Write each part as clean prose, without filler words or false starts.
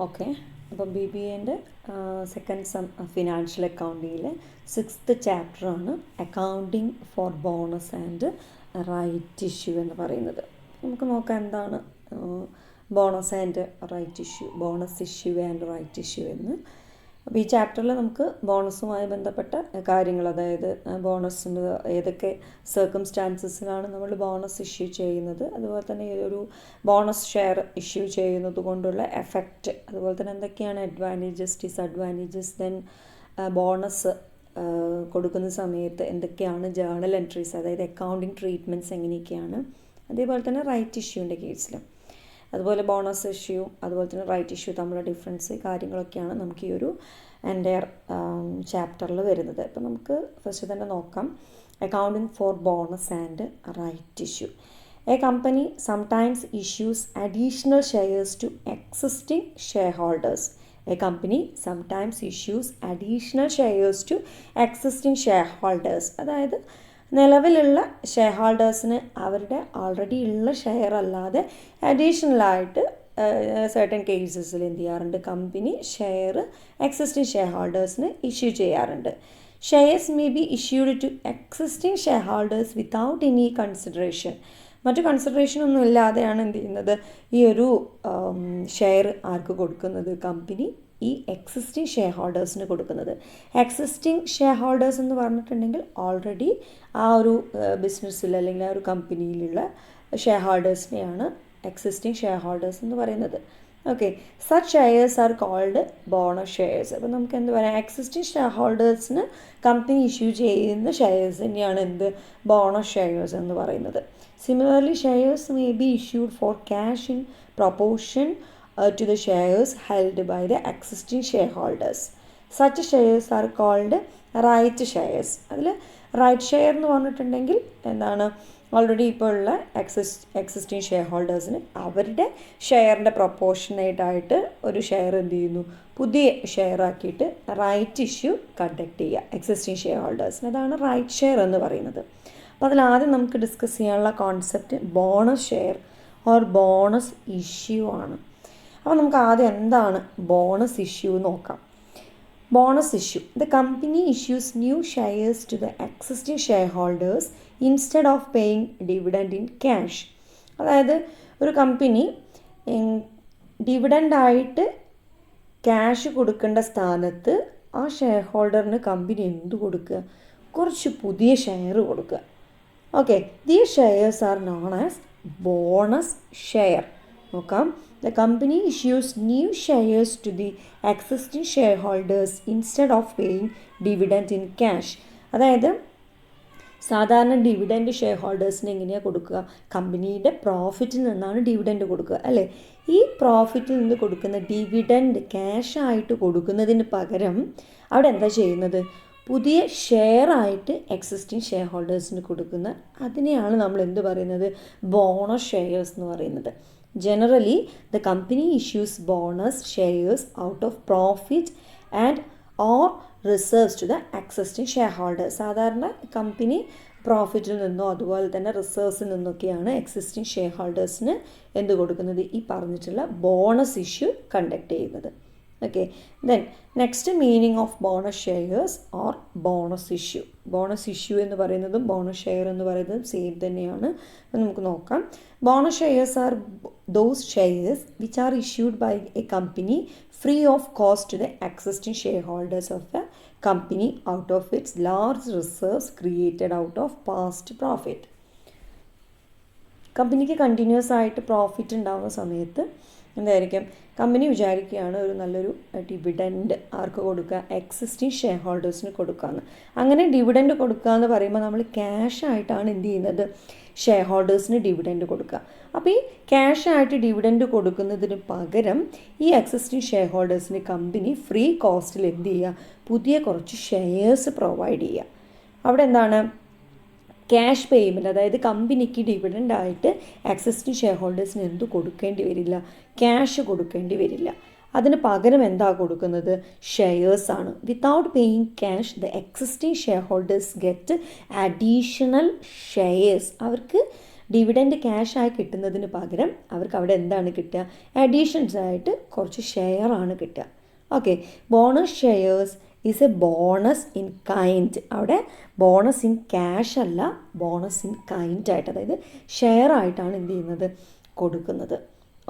Okay, അപ്പം B B എൻ്റെ second sem financial അക്കൗണ്ടിങ്ങിലെ 6th ചാപ്റ്ററാണ് accounting for bonus and right issue എന്ന് പറയുന്നത്. നമുക്ക് നോക്കാം എന്താണ് bonus and right issue, bonus issue and right issue എന്ന്. അപ്പോൾ ഈ ചാപ്റ്ററിൽ നമുക്ക് ബോണസുമായി ബന്ധപ്പെട്ട കാര്യങ്ങൾ, അതായത് ബോണസിൻ്റെ ഏതൊക്കെ സർക്കംസ്റ്റാൻസസിലാണ് നമ്മൾ ബോണസ് ഇഷ്യൂ ചെയ്യുന്നത്, അതുപോലെ തന്നെ ഒരു ബോണസ് ഷെയർ ഇഷ്യൂ ചെയ്യുന്നത് കൊണ്ടുള്ള എഫക്റ്റ്, അതുപോലെ തന്നെ എന്തൊക്കെയാണ് അഡ്വാൻറ്റേജസ്, ഡിസഡ്വാൻറ്റേജസ്, ദെൻ ബോണസ് കൊടുക്കുന്ന സമയത്ത് എന്തൊക്കെയാണ് ജേർണൽ എൻട്രീസ്, അതായത് അക്കൗണ്ടിങ് ട്രീറ്റ്മെൻറ്റ്സ് എങ്ങനെയൊക്കെയാണ്, അതേപോലെ തന്നെ റൈറ്റ് ഇഷ്യൂവിൻ്റെ കേസിലും അതുപോലെ ബോണസ് ഇഷ്യൂ അതുപോലെ തന്നെ റൈറ്റ് ഇഷ്യൂ തമ്മിലുള്ള ഡിഫറൻസ് കാര്യങ്ങളൊക്കെയാണ് നമുക്ക് ഈ ഒരു എൻ്റയർ ചാപ്റ്ററിൽ വരുന്നത്. അപ്പോൾ നമുക്ക് ഫസ്റ്റ് തന്നെ നോക്കാം accounting for bonus and right issue. A company sometimes issues additional shares to existing share holders. A company sometimes issues additional shares to existing shareholders. അതായത് നിലവിലുള്ള ഷെയർ ഹോൾഡേഴ്സിന് അവരുടെ ഓൾറെഡി ഉള്ള ഷെയർ അല്ലാതെ അഡീഷണലായിട്ട് സർട്ടൻ കേസസിൽ എന്ത് ചെയ്യാറുണ്ട്, കമ്പനി ഷെയർ എക്സിസ്റ്റിംഗ് ഷെയർ ഹോൾഡേഴ്സിന് issue ചെയ്യാറുണ്ട്. Shares may be issued to existing share holders without any consideration. മറ്റു കൺസിഡറേഷനൊന്നും ഇല്ലാതെയാണ് എന്ത് ചെയ്യുന്നത്, ഈ ഒരു ഷെയർ ആർക്ക് കൊടുക്കുന്നത്, കമ്പനി ഈ എക്സിസ്റ്റിംഗ് ഷെയർ ഹോൾഡേഴ്സിന് കൊടുക്കുന്നത്. എക്സിസ്റ്റിംഗ് ഷെയർ ഹോൾഡേഴ്സ് എന്ന് പറഞ്ഞിട്ടുണ്ടെങ്കിൽ ഓൾറെഡി ആ ഒരു ബിസിനസ്സിൽ അല്ലെങ്കിൽ ആ ഒരു കമ്പനിയിലുള്ള ഷെയർ ഹോൾഡേഴ്സിനെയാണ് എക്സിസ്റ്റിംഗ് ഷെയർ ഹോൾഡേഴ്സ് എന്ന് പറയുന്നത്. Okay, such shares are called bonus shares. അപ്പോൾ നമുക്ക് എന്ത് പറയാം, എക്സിസ്റ്റിംഗ് ഷെയർ ഹോൾഡേഴ്സിന് കമ്പനി ഇഷ്യൂ ചെയ്യുന്ന ഷെയർസ് തന്നെയാണ് എന്ത്, ബോണസ് ഷെയർസ് എന്ന് പറയുന്നത്. Similarly, shares may be issued for cash in proportion to the shares held by the existing shareholders. Such shares are called right shares. അതിൽ റൈറ്റ് ഷെയർ എന്ന് പറഞ്ഞിട്ടുണ്ടെങ്കിൽ എന്താണ്, ഓൾറെഡി ഇപ്പോൾ ഉള്ള എക്സിസ്റ്റിംഗ് ഷെയർ ഹോൾഡേഴ്സിന് അവരുടെ ഷെയറിൻ്റെ പ്രൊപ്പോർഷനേറ്റായിട്ട് ഒരു ഷെയർ എന്ത് ചെയ്യുന്നു, പുതിയ ഷെയർ ആക്കിയിട്ട് റൈറ്റ് ഇഷ്യൂ കണ്ടക്ട് ചെയ്യുക എക്സിസ്റ്റിംഗ് ഷെയർ ഹോൾഡേഴ്സിന്. അതാണ് റൈറ്റ് ഷെയർ എന്ന് പറയുന്നത്. അപ്പോൾ അതിലാദ്യം നമുക്ക് ഡിസ്കസ് ചെയ്യാനുള്ള concept bonus share or bonus issue ആണ്. അപ്പോൾ നമുക്ക് ആദ്യം എന്താണ് ബോണസ് ഇഷ്യൂ നോക്കാം. Bonus issue, the company issues new shares to the existing share holders instead of paying dividend in cash. അതായത് ഒരു കമ്പനി ഡിവിഡൻഡായിട്ട് ക്യാഷ് കൊടുക്കേണ്ട സ്ഥാനത്ത് ആ ഷെയർ ഹോൾഡറിന് കമ്പനി എന്ത് കൊടുക്കുക, കുറച്ച് പുതിയ ഷെയർ കൊടുക്കുക. Okay, these shares are known as bonus share. നോക്കാം, the company issues new shares to the existing share holders instead of paying dividend in cash. അതായത് സാധാരണ ഡിവിഡൻഡ് ഷെയർ ഹോൾഡേഴ്സിന് എങ്ങനെയാണ് കൊടുക്കുക, കമ്പനിയുടെ പ്രോഫിറ്റിൽ നിന്നാണ് ഡിവിഡൻഡ് കൊടുക്കുക അല്ലേ. ഈ പ്രോഫിറ്റിൽ നിന്ന് കൊടുക്കുന്ന ഡിവിഡൻഡ് ക്യാഷായിട്ട് കൊടുക്കുന്നതിന് പകരം അവിടെ എന്താ ചെയ്യുന്നത്, പുതിയ ഷെയർ ആയിട്ട് എക്സിസ്റ്റിംഗ് ഷെയർ ഹോൾഡേഴ്സിന് കൊടുക്കുന്ന അതിനെയാണ് നമ്മൾ എന്ത് പറയുന്നത്, ബോണസ് ഷെയർസ് എന്ന് പറയുന്നത്. Generally the company issues bonus shares out of profit and or reserves to the existing share holders. സാധാരണ കമ്പനി പ്രോഫിറ്റിൽ നിന്നോ അതുപോലെ തന്നെ റിസർവ്സിൽ നിന്നൊക്കെയാണ് എക്സിസ്റ്റിംഗ് ഷെയർ ഹോൾഡേഴ്സിന് എന്ത് കൊടുക്കുന്നത്, ഈ പറഞ്ഞിട്ടുള്ള ബോണസ് ഇഷ്യൂ കണ്ടക്ട് ചെയ്യുന്നത്. Okay, then next meaning of bonus shares or bonus issue. Bonus issue എന്ന് പറയുന്നതും ബോണസ് ഷെയർ എന്ന് പറയുന്നതും സെയിം തന്നെയാണ്. അപ്പം നമുക്ക് നോക്കാം. Bonus shares are those shares which are issued by a company free of cost to the existing share holders of a company out of its large reserves created out of past profit. കമ്പനിക്ക് continuous ആയിട്ട് profit ഉണ്ടാകുന്ന സമയത്ത് എന്തായിരിക്കും, company വിചാരിക്കുകയാണ് ഒരു നല്ലൊരു dividend ആർക്ക് കൊടുക്കുക, existing share ഹോൾഡേഴ്സിന് കൊടുക്കാമെന്ന്. അങ്ങനെ ഡിവിഡൻഡ് കൊടുക്കുക എന്ന് പറയുമ്പോൾ നമ്മൾ ക്യാഷായിട്ടാണ് എന്ത് ചെയ്യുന്നത്, ഷെയർ ഹോൾഡേഴ്സിന് ഡിവിഡൻഡ് കൊടുക്കുക. അപ്പോൾ ഈ ക്യാഷായിട്ട് ഡിവിഡൻഡ് കൊടുക്കുന്നതിന് പകരം ഈ എക്സിസ്റ്റിംഗ് ഷെയർ ഹോൾഡേഴ്സിന് കമ്പനി ഫ്രീ കോസ്റ്റിൽ എന്ത് ചെയ്യുക, പുതിയ കുറച്ച് ഷെയർസ് പ്രൊവൈഡ് ചെയ്യുക. അവിടെ എന്താണ്, ക്യാഷ് പേയ്മെൻറ്റ്, അതായത് കമ്പനിക്ക് ഡിവിഡൻഡായിട്ട് എക്സിസ്റ്റിംഗ് ഷെയർ ഹോൾഡേഴ്സിന് എന്ത് കൊടുക്കേണ്ടി വരില്ല, ക്യാഷ് കൊടുക്കേണ്ടി വരില്ല. അതിന് പകരം എന്താ കൊടുക്കുന്നത്, ഷെയർസ് ആണ്. Without paying cash the existing share holders get additional shares. അവർക്ക് ഡിവിഡൻഡ് ക്യാഷായി കിട്ടുന്നതിന് പകരം അവർക്ക് അവിടെ എന്താണ് കിട്ടുക? അഡീഷൻസ് ആയിട്ട് കുറച്ച് ഷെയറാണ് കിട്ടുക. Okay, bonus shares is a bonus in kind. അവിടെ ബോണസ് ഇൻ ക്യാഷ് അല്ല, ബോണസ് ഇൻ കൈൻഡ് ആയിട്ട്, അതായത് ഷെയർ ആയിട്ടാണ് എന്ത് ചെയ്യുന്നത്? കൊടുക്കുന്നത്.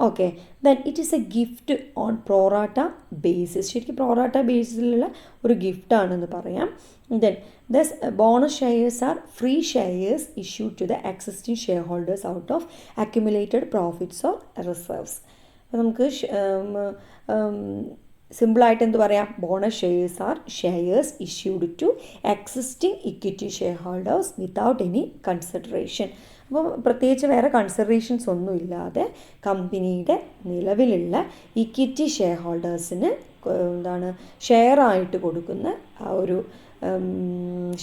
Okay, then it is a gift on pro rata basis. ശരിക്കും പ്രോറാട്ട ബേസിസിലുള്ള ഒരു ഗിഫ്റ്റാണെന്ന് പറയാം. Then thus bonus shares are free shares issued to the existing share holders out of accumulated profits or reserves. അപ്പോൾ നമുക്ക് സിമ്പിളായിട്ട് എന്ത് പറയാം? Bonus shares are shares issued to existing equity share holders without any consideration. അപ്പോൾ പ്രത്യേകിച്ച് വേറെ considerations ഒന്നും ഇല്ലാതെ കമ്പനിയുടെ നിലവിലുള്ള ഇക്വിറ്റി ഷെയർ ഹോൾഡേഴ്സിന് എന്താണ് ഷെയറായിട്ട് കൊടുക്കുന്ന ആ ഒരു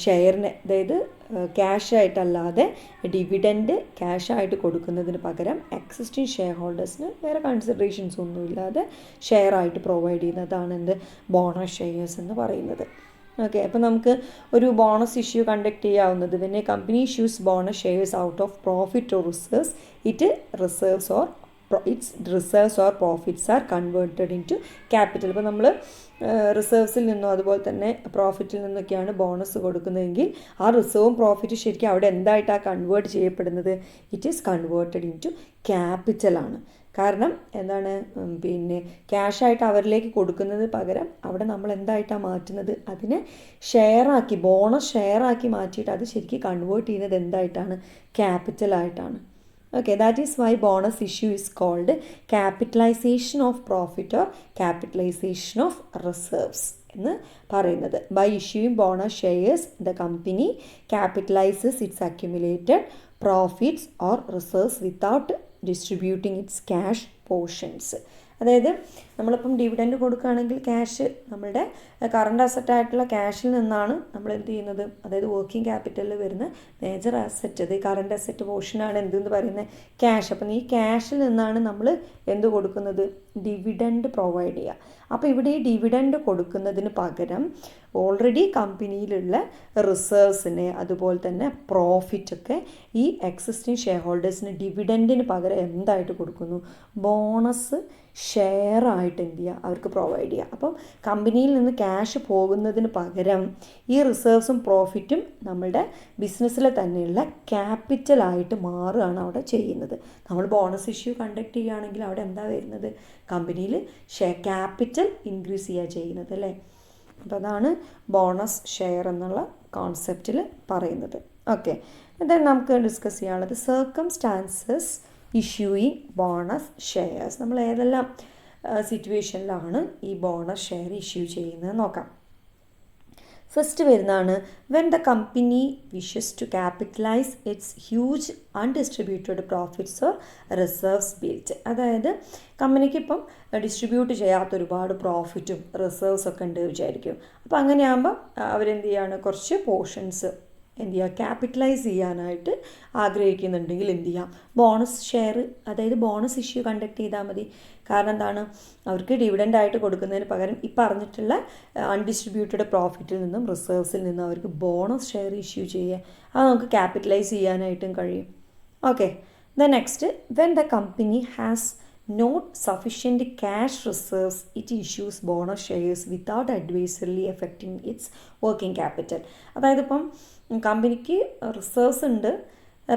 ഷെയറിന്, അതായത് ക്യാഷായിട്ടല്ലാതെ ഡിവിഡൻഡ് ക്യാഷായിട്ട് കൊടുക്കുന്നതിന് പകരം എക്സിസ്റ്റിംഗ് ഷെയർ ഹോൾഡേഴ്സിന് വേറെ കൺസിഡറേഷൻസ് ഒന്നും ഇല്ലാതെ ഷെയറായിട്ട് പ്രൊവൈഡ് ചെയ്യുന്നതാണ് എന്ത്? ബോണസ് ഷെയർസ് എന്ന് പറയുന്നത്. ഓക്കെ, അപ്പോൾ നമുക്ക് ഒരു ബോണസ് ഇഷ്യൂ കണ്ടക്ട് ചെയ്യാവുന്നത് when a company issues bonus shares out of profit or reserves, its reserves or profits are converted into capital. ഇപ്പോൾ നമ്മൾ റിസർവ്സിൽ നിന്നോ അതുപോലെ തന്നെ പ്രോഫിറ്റിൽ നിന്നൊക്കെയാണ് ബോണസ് കൊടുക്കുന്നതെങ്കിൽ ആ റിസർവും പ്രോഫിറ്റ് ശരിക്കും അവിടെ എന്തായിട്ടാണ് കൺവേർട്ട് ചെയ്യപ്പെടുന്നത്? It is converted in to ക്യാപിറ്റലാണ്. കാരണം എന്താണ്? പിന്നെ ക്യാഷായിട്ട് അവരിലേക്ക് കൊടുക്കുന്നത് പകരം അവിടെ നമ്മൾ എന്തായിട്ടാണ് മാറ്റുന്നത്? അതിനെ ഷെയറാക്കി, ബോണസ് ഷെയറാക്കി മാറ്റിയിട്ട് അത് ശരിക്കും കൺവേർട്ട് ചെയ്യുന്നത് എന്തായിട്ടാണ്? ക്യാപിറ്റലായിട്ടാണ്. Okay, that is why bonus issue is called capitalization of profit or capitalization of reserves എന്ന് പറയുന്നത്. By issuing bonus shares, the company capitalizes its accumulated profits or reserves without distributing its cash portions. അതായത് നമ്മളിപ്പം dividend കൊടുക്കുകയാണെങ്കിൽ cash നമ്മളുടെ current അസറ്റായിട്ടുള്ള ക്യാഷിൽ നിന്നാണ് നമ്മൾ എന്ത് ചെയ്യുന്നത്? അതായത് വർക്കിംഗ് ക്യാപിറ്റലിൽ വരുന്ന മേജർ അസറ്റ്, അത് കറണ്ട് അസറ്റ് പോർഷനാണ് എന്തെന്ന് പറയുന്നത്? ക്യാഷ്. അപ്പം ഈ ക്യാഷിൽ നിന്നാണ് നമ്മൾ എന്ത് കൊടുക്കുന്നത്? ഡിവിഡൻഡ് പ്രൊവൈഡ് ചെയ്യുക. അപ്പോൾ ഇവിടെ ഈ ഡിവിഡൻഡ് കൊടുക്കുന്നതിന് പകരം ഓൾറെഡി കമ്പനിയിലുള്ള റിസർവ്സിനെ അതുപോലെ തന്നെ പ്രോഫിറ്റൊക്കെ ഈ എക്സിസ്റ്റിംഗ് ഷെയർ ഹോൾഡേഴ്സിന് ഡിവിഡൻഡിന് പകരം എന്തായിട്ട് കൊടുക്കുന്നു? ബോണസ് ഷെയറായിട്ട് എന്ത് ചെയ്യുക? അവർക്ക് പ്രൊവൈഡ് ചെയ്യുക. അപ്പം കമ്പനിയിൽ നിന്ന് ക്യാഷ് പോകുന്നതിന് പകരം ഈ റിസർവ്സും പ്രോഫിറ്റും നമ്മളുടെ ബിസിനസ്സിൽ തന്നെയുള്ള ക്യാപിറ്റലായിട്ട് മാറുകയാണ് അവിടെ ചെയ്യുന്നത്. നമ്മൾ ബോണസ് ഇഷ്യൂ കണ്ടക്ട് ചെയ്യുകയാണെങ്കിൽ അവിടെ എന്താ വരുന്നത്? കമ്പനിയിൽ ക്യാപിറ്റൽ ഇൻക്രീസ് ചെയ്യുക ചെയ്യുന്നത്, അല്ലേ? അപ്പോൾ അതാണ് ബോണസ് ഷെയർ എന്നുള്ള കോൺസെപ്റ്റിൽ പറയുന്നത്. ഓക്കെ, then നമുക്ക് ഡിസ്കസ് ചെയ്യാനുള്ളത് സർക്കംസ്റ്റാൻസസ് ഇഷ്യൂയിങ് ബോണസ് ഷെയർസ്. നമ്മൾ ഏതെല്ലാം സിറ്റുവേഷനിലാണ് ഈ ബോണസ് ഷെയർ ഇഷ്യൂ ചെയ്യുന്നത് നോക്കാം. ഫസ്റ്റ് വരുന്നതാണ് when the company wishes to capitalise its huge undistributed profits or reserves built. അതായത് കമ്പനിക്ക് ഇപ്പം ഡിസ്ട്രിബ്യൂട്ട് ചെയ്യാത്ത ഒരുപാട് പ്രോഫിറ്റും റിസർവ്സ് ഒക്കെ ഉണ്ട് വിചാരിക്കും. അപ്പോൾ അങ്ങനെയാകുമ്പോൾ അവരെന്ത് ചെയ്യാണ്? കുറച്ച് പോർഷൻസ് എന്ത് ചെയ്യുക? ക്യാപിറ്റലൈസ് ചെയ്യാനായിട്ട് ആഗ്രഹിക്കുന്നുണ്ടെങ്കിൽ എന്ത് ചെയ്യാം? ബോണസ് ഷെയർ, അതായത് ബോണസ് ഇഷ്യൂ കണ്ടക്ട് ചെയ്താൽ മതി. കാരണം എന്താണ്? അവർക്ക് ഡിവിഡൻഡ് ആയിട്ട് കൊടുക്കുന്നതിന് പകരം ഈ പറഞ്ഞിട്ടുള്ള അൺഡിസ്ട്രിബ്യൂട്ടഡ് പ്രോഫിറ്റിൽ നിന്നും റിസർവ്സിൽ നിന്നും അവർക്ക് ബോണസ് ഷെയർ ഇഷ്യൂ ചെയ്യുക. അത് നമുക്ക് ക്യാപിറ്റലൈസ് ചെയ്യാനായിട്ടും കഴിയും. Okay, the next when the company has not sufficient cash reserves, it issues bonus shares without adversely affecting its working capital. അതായത് ഇപ്പം കമ്പനിക്ക് റിസർവ്സ് ഉണ്ട്,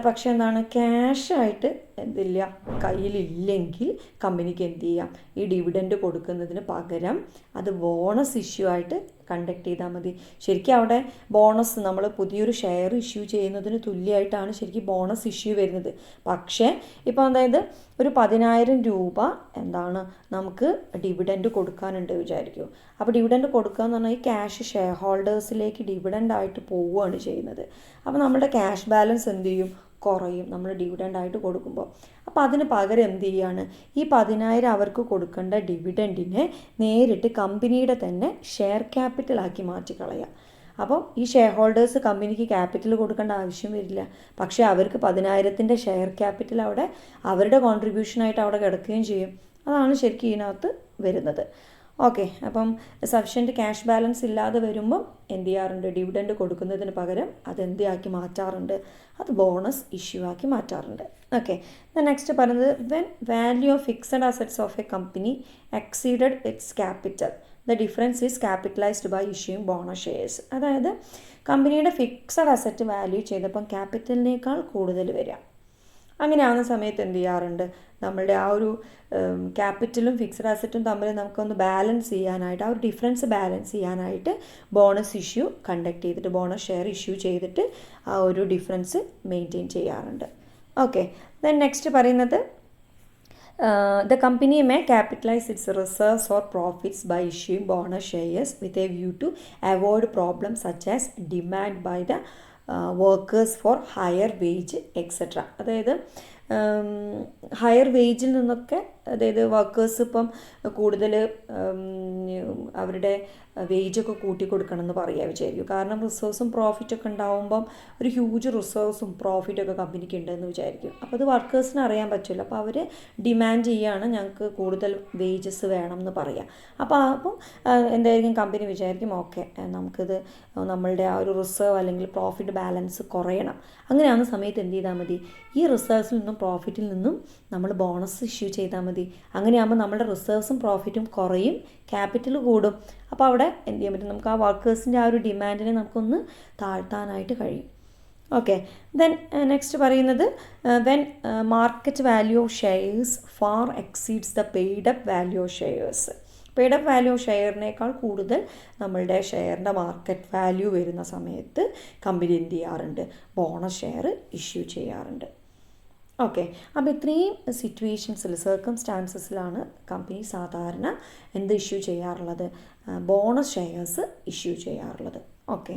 പക്ഷേ എന്താണ്? ക്യാഷായിട്ട് എന്തില്ല, കയ്യിലില്ലെങ്കിൽ കമ്പനിക്ക് എന്ത് ചെയ്യാം? ഈ ഡിവിഡൻഡ് കൊടുക്കുന്നതിന് പകരം അത് ബോണസ് ഇഷ്യൂ ആയിട്ട് കണ്ടക്ട് ചെയ്താൽ മതി. ശരിക്കും അവിടെ ബോണസ് നമ്മൾ പുതിയൊരു ഷെയർ ഇഷ്യൂ ചെയ്യുന്നതിന് തുല്യമായിട്ടാണ് ശരിക്കും ബോണസ് ഇഷ്യൂ വരുന്നത്. പക്ഷേ ഇപ്പോൾ അതായത് ഒരു 10,000 രൂപ എന്താണ് നമുക്ക് ഡിവിഡൻഡ് കൊടുക്കാനുണ്ട് വിചാരിക്കും. അപ്പോൾ ഡിവിഡൻഡ് കൊടുക്കുക എന്ന് പറഞ്ഞാൽ ഈ ക്യാഷ് ഷെയർ ഹോൾഡേഴ്സിലേക്ക് ഡിവിഡൻഡായിട്ട് പോവുകയാണ് ചെയ്യുന്നത്. അപ്പോൾ നമ്മുടെ ക്യാഷ് ബാലൻസ് എന്ത് ചെയ്യും? കുറയും നമ്മൾ ഡിവിഡൻഡ് ആയിട്ട് കൊടുക്കുമ്പോൾ. അപ്പോൾ അതിന് പകരം എന്ത് ചെയ്യുകയാണ്? ഈ 10,000 അവർക്ക് കൊടുക്കേണ്ട ഡിവിഡൻഡിനെ നേരിട്ട് കമ്പനിയുടെ തന്നെ ഷെയർ ക്യാപിറ്റലാക്കി മാറ്റിക്കളയുക. അപ്പോൾ ഈ ഷെയർ ഹോൾഡേഴ്സ് കമ്പനിക്ക് ക്യാപിറ്റൽ കൊടുക്കേണ്ട ആവശ്യം വരില്ല. പക്ഷേ അവർക്ക് 10,000-ൻ്റെ ഷെയർ ക്യാപിറ്റൽ അവിടെ അവരുടെ കോൺട്രിബ്യൂഷനായിട്ട് അവിടെ കിടക്കുകയും ചെയ്യും. അതാണ് ശരിക്കും ഇതിനകത്ത് വരുന്നത്. ഓക്കെ, അപ്പം സഫിഷ്യൻറ്റ് ക്യാഷ് ബാലൻസ് ഇല്ലാതെ വരുമ്പം എന്ത് ചെയ്യാറുണ്ട്, ഡിവിഡൻഡ് കൊടുക്കുന്നതിന് പകരം അതെന്ത് ആക്കി മാറ്റാറുണ്ട്, അത് ബോണസ് ഇഷ്യൂ ആക്കി മാറ്റാറുണ്ട്. ഓക്കെ, നെക്സ്റ്റ് പറയുന്നത് when value of fixed assets of a company exceeded its capital the difference is capitalised by issuing bonus shares. അതായത് കമ്പനിയുടെ ഫിക്സഡ് അസറ്റ് വാല്യൂ ചെയ്തപ്പം ക്യാപിറ്റലിനേക്കാൾ കൂടുതൽ വരിക. അങ്ങനെയാവുന്ന സമയത്ത് എന്ത് ചെയ്യാറുണ്ട്, നമ്മളുടെ ആ ഒരു ക്യാപിറ്റലും ഫിക്സഡ് അസറ്റും തമ്മിൽ നമുക്കൊന്ന് ബാലൻസ് ചെയ്യാനായിട്ട്, ആ ഒരു ഡിഫറൻസ് ബാലൻസ് ചെയ്യാനായിട്ട് ബോണസ് ഇഷ്യൂ കണ്ടക്ട് ചെയ്തിട്ട്, ബോണസ് ഷെയർ ഇഷ്യൂ ചെയ്തിട്ട് ആ ഒരു ഡിഫറൻസ് മെയിൻറ്റെയിൻ ചെയ്യാറുണ്ട്. ഓക്കെ, ദെൻ നെക്സ്റ്റ് പറയുന്നത് the company may capitalize its reserves or profits by issuing bonus shares with a view to avoid problems such as demand by the workers for higher wage etc. അതായത് higher വേജിൽ നിന്നൊക്കെ, അതായത് workers ഇപ്പം കൂടുതൽ അവരുടെ വേജൊക്കെ കൂട്ടിക്കൊടുക്കണം എന്ന് പറയുക വിചാരിക്കും. കാരണം റിസർവ്സും പ്രോഫിറ്റൊക്കെ ഉണ്ടാവുമ്പം ഒരു ഹ്യൂജ് റിസർവ്സും പ്രോഫിറ്റൊക്കെ കമ്പനിക്ക് ഉണ്ടെന്ന് വിചാരിക്കും. അപ്പോൾ അത് വർക്കേഴ്സിന് അറിയാൻ പറ്റില്ല. അപ്പോൾ അവർ ഡിമാൻഡ് ചെയ്യുകയാണ്, ഞങ്ങൾക്ക് കൂടുതൽ വേജസ് വേണം എന്ന് പറയുക. അപ്പം എന്തായിരിക്കും, കമ്പനി വിചാരിക്കും ഓക്കെ നമുക്കിത് നമ്മളുടെ ആ ഒരു റിസർവ് അല്ലെങ്കിൽ പ്രോഫിറ്റ് ബാലൻസ് കുറയണം. അങ്ങനെയാവുന്ന സമയത്ത് എന്ത് ചെയ്താൽ മതി, ഈ റിസർവ്സിൽ നിന്നും പ്രോഫിറ്റിൽ നിന്നും നമ്മൾ ബോണസ് ഇഷ്യൂ ചെയ്താൽ മതി. അങ്ങനെയാകുമ്പോൾ നമ്മുടെ റിസർവ്സും പ്രോഫിറ്റും കുറയും, ക്യാപിറ്റൽ കൂടും. അപ്പോൾ അവിടെ എന്ത് ചെയ്യാൻ പറ്റും, നമുക്ക് ആ വർക്കേഴ്സിൻ്റെ ആ ഒരു ഡിമാൻഡിനെ നമുക്കൊന്ന് താഴ്ത്താനായിട്ട് കഴിയും. ഓക്കെ, ദെൻ നെക്സ്റ്റ് പറയുന്നത് when market value of shares far exceeds the paid up value of shares. Paid up value of ഷെയറിനേക്കാൾ കൂടുതൽ നമ്മളുടെ ഷെയറിൻ്റെ മാർക്കറ്റ് വാല്യൂ വരുന്ന സമയത്ത് കമ്പനി എന്ത് ചെയ്യാറുണ്ട്, ബോണസ് ഷെയർ ഇഷ്യൂ ചെയ്യാറുണ്ട്. ഓക്കെ, അപ്പോൾ ഇത്രയും സിറ്റുവേഷൻസിൽ, സർക്കംസ്റ്റാൻസസിലാണ് കമ്പനി സാധാരണ എന്ത് ഇഷ്യൂ ചെയ്യാറുള്ളത്, ബോണസ് ഷെയർസ് ഇഷ്യൂ ചെയ്യാറുള്ളത്. ഓക്കെ,